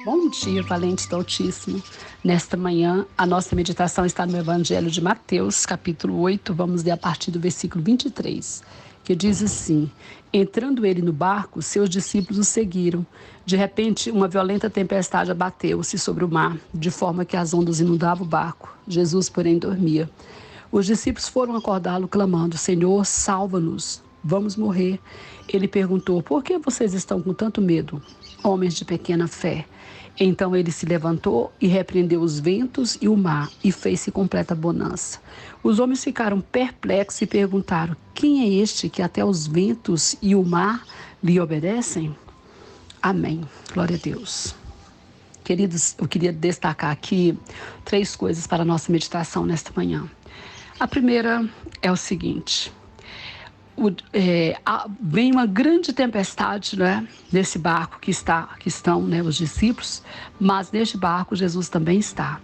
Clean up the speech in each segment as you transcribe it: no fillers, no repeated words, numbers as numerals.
Bom dia, valentes do Altíssimo. Nesta manhã, a nossa meditação está no Evangelho de Mateus, capítulo 8, vamos ler a partir do versículo 23, que diz assim: Entrando ele no barco, seus discípulos o seguiram. De repente, uma violenta tempestade abateu-se sobre o mar, de forma que as ondas inundavam o barco. Jesus, porém, dormia. Os discípulos foram acordá-lo, clamando: Senhor, salva-nos, vamos morrer. Ele perguntou: Por que vocês estão com tanto medo, homens de pequena fé? Então ele se levantou e repreendeu os ventos e o mar, e fez-se completa bonança. Os homens ficaram perplexos e perguntaram: Quem é este que até os ventos e o mar lhe obedecem? Amém. Glória a Deus. Queridos, eu queria destacar aqui 3 coisas para a nossa meditação nesta manhã. A primeira é o seguinte: vem uma grande tempestade, né, nesse barco que estão, né, os discípulos, mas neste barco Jesus também está.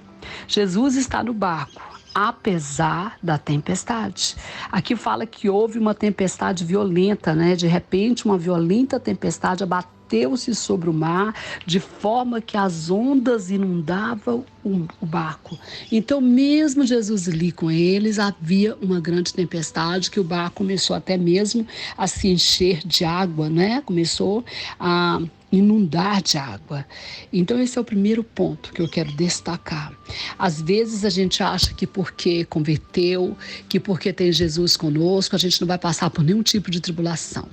Jesus está no barco, apesar da tempestade. Aqui fala que houve uma tempestade violenta, né? De repente, uma violenta tempestade abateu-se sobre o mar, de forma que as ondas inundavam o barco. Então, mesmo Jesus ali com eles, havia uma grande tempestade, que o barco começou até mesmo a se encher de água, né? Começou a inundar de água. Então esse é o primeiro ponto que eu quero destacar. Às vezes a gente acha que porque converteu, que porque tem Jesus conosco, a gente não vai passar por nenhum tipo de tribulação.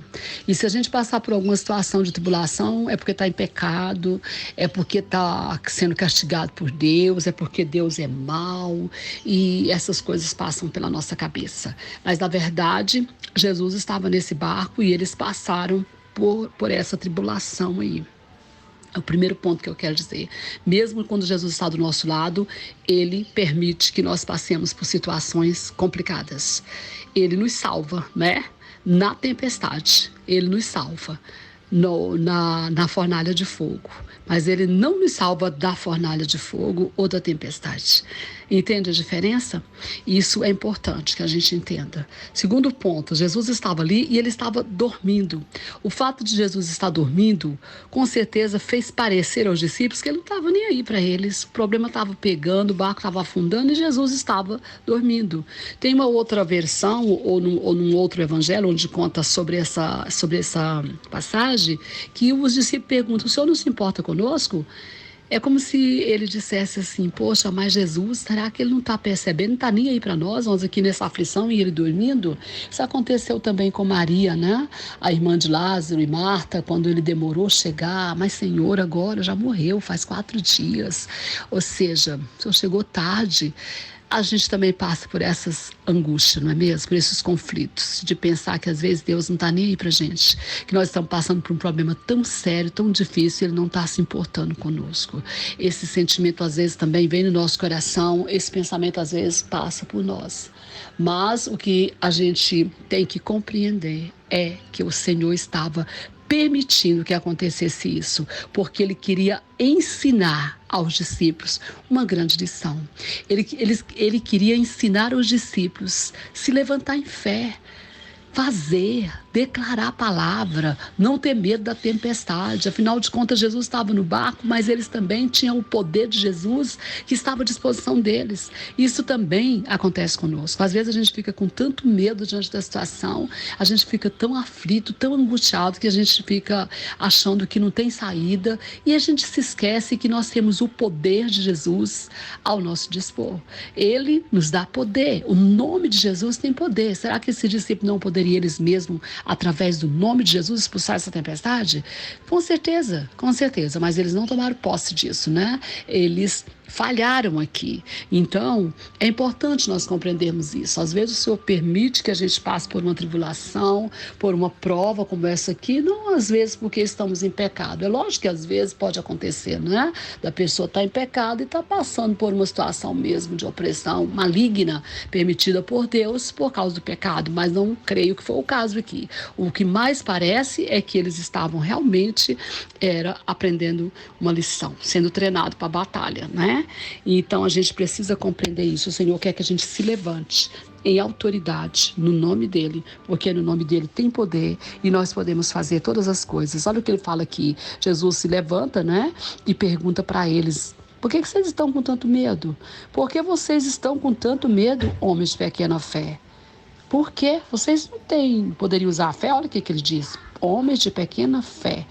E se a gente passar por alguma situação de tribulação, é porque está em pecado, é porque está sendo castigado por Deus, é porque Deus é mau, e essas coisas passam pela nossa cabeça. Mas na verdade, Jesus estava nesse barco e eles passaram por essa tribulação aí. É o primeiro ponto que eu quero dizer. Mesmo quando Jesus está do nosso lado, Ele permite que nós passemos por situações complicadas. Ele nos salva, né? Na tempestade, Ele nos salva. Na fornalha de fogo. Mas Ele não nos salva da fornalha de fogo ou da tempestade. Entende a diferença? Isso é importante que a gente entenda. Segundo ponto, Jesus estava ali e ele estava dormindo. O fato de Jesus estar dormindo, com certeza fez parecer aos discípulos que ele não estava nem aí para eles. O problema estava pegando, o barco estava afundando e Jesus estava dormindo. Tem uma outra versão, ou num outro evangelho, onde conta sobre essa passagem, que os discípulos perguntam: o senhor não se importa conosco? É como se ele dissesse assim: poxa, mas Jesus, será que ele não está percebendo, não está nem aí para nós aqui nessa aflição e ele dormindo? Isso aconteceu também com Maria, né? A irmã de Lázaro e Marta, quando ele demorou chegar. Mas Senhor, agora já morreu, faz 4 dias. Ou seja, o Senhor chegou tarde. A gente também passa por essas angústias, não é mesmo? Por esses conflitos, de pensar que às vezes Deus não está nem aí pra gente, que nós estamos passando por um problema tão sério, tão difícil, Ele não está se importando conosco. Esse sentimento às vezes também vem no nosso coração, esse pensamento às vezes passa por nós. Mas o que a gente tem que compreender é que o Senhor estava permitindo que acontecesse isso, porque Ele queria ensinar aos discípulos uma grande lição. Ele queria ensinar aos discípulos se levantar em fé, fazer, declarar a palavra, não ter medo da tempestade. Afinal de contas, Jesus estava no barco, mas eles também tinham o poder de Jesus que estava à disposição deles. Isso também acontece conosco. Às vezes a gente fica com tanto medo diante da situação, a gente fica tão aflito, tão angustiado, que a gente fica achando que não tem saída, e a gente se esquece que nós temos o poder de Jesus ao nosso dispor. Ele nos dá poder. O nome de Jesus tem poder. Será que esse discípulo não poderia eles mesmos, através do nome de Jesus, expulsar essa tempestade? Com certeza, mas eles não tomaram posse disso, né? Eles falharam aqui. Então, é importante nós compreendermos isso. Às vezes o Senhor permite que a gente passe por uma tribulação, por uma prova como essa aqui, não às vezes porque estamos em pecado. É lógico que às vezes pode acontecer, né? Da pessoa estar em pecado e estar passando por uma situação mesmo de opressão maligna, permitida por Deus por causa do pecado, mas não creio que foi o caso aqui. O que mais parece é que eles estavam realmente aprendendo uma lição, sendo treinados para a batalha, né? né? Então a gente precisa compreender isso. O Senhor quer que a gente se levante em autoridade no nome dele, porque no nome dele tem poder e nós podemos fazer todas as coisas. Olha o que ele fala aqui. Jesus se levanta, né? E pergunta para eles: por que vocês estão com tanto medo? Por que vocês estão com tanto medo, homens de pequena fé? Por que vocês não poderiam usar a fé? Olha o que ele diz: homens de pequena fé.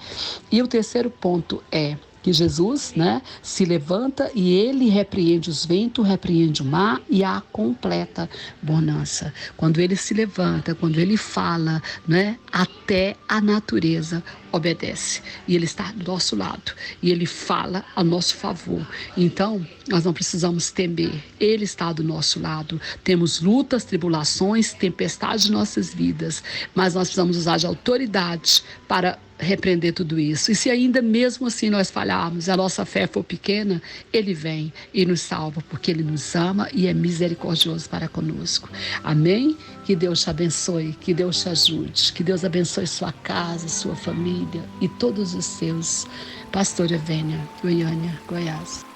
E o terceiro ponto é que Jesus, né, se levanta e ele repreende os ventos, repreende o mar e a completa bonança. Quando ele se levanta, quando ele fala, né, até a natureza obedece. E ele está do nosso lado. E ele fala a nosso favor. Então, nós não precisamos temer. Ele está do nosso lado. Temos lutas, tribulações, tempestades em nossas vidas. Mas nós precisamos usar de autoridade para repreender tudo isso. E se ainda mesmo assim nós falharmos, a nossa fé for pequena, ele vem e nos salva, porque ele nos ama e é misericordioso para conosco. Amém? Que Deus te abençoe, que Deus te ajude, que Deus abençoe sua casa, sua família e todos os seus. Pastora Vênia, Goiânia, Goiás.